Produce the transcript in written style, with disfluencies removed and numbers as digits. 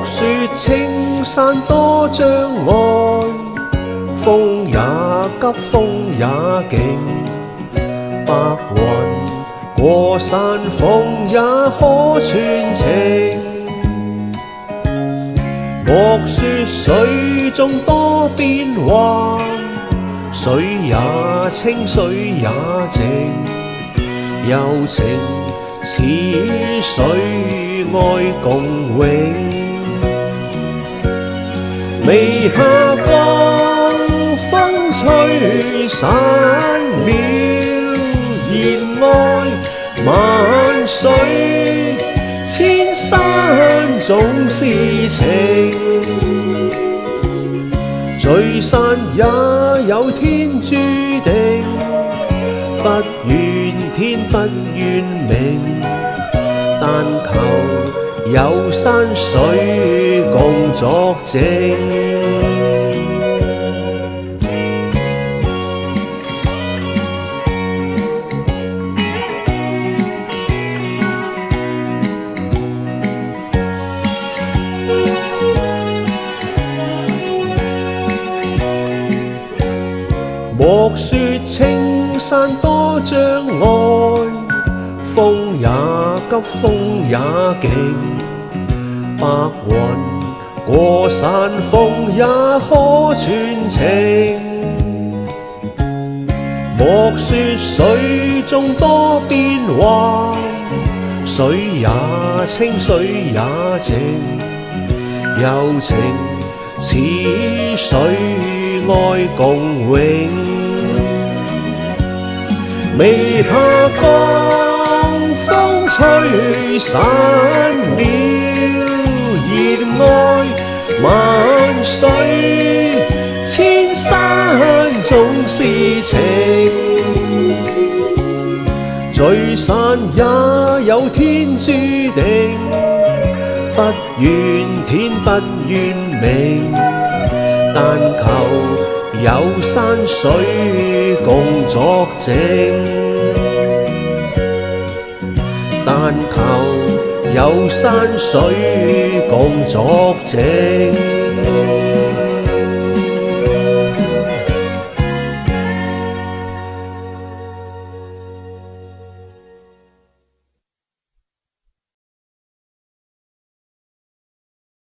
說青山多障礙，風也急風也勁，白雲過山峰也可傳情。莫說水中多變幻，水也清水也靜，柔情似水愛共永。微霞降，風吹散了熱愛，萬水千山總是情，聚散也有天注定，不怨天不怨命，但求有山水共作證。莫說青山多障礙，風也急風也勁，白雲過山峰也可傳情。莫說水中多變幻，水也清水也靜，柔情似水愛共永。微霞降，風吹散了熱愛，萬水千山總是情，聚散也有天注定，不怨天不怨命，但求有山水共作證，但求有山水共作證。